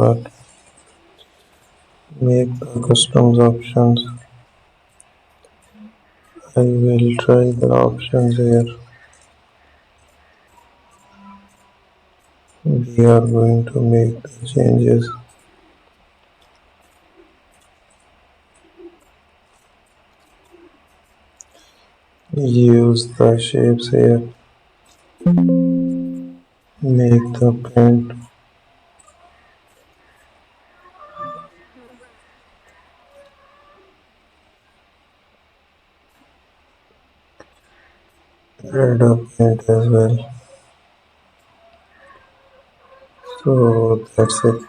start. Make the customs options. I will try the options here. We are going to make the changes. Use the shapes here. Make the print. Add a print as well. So that's it.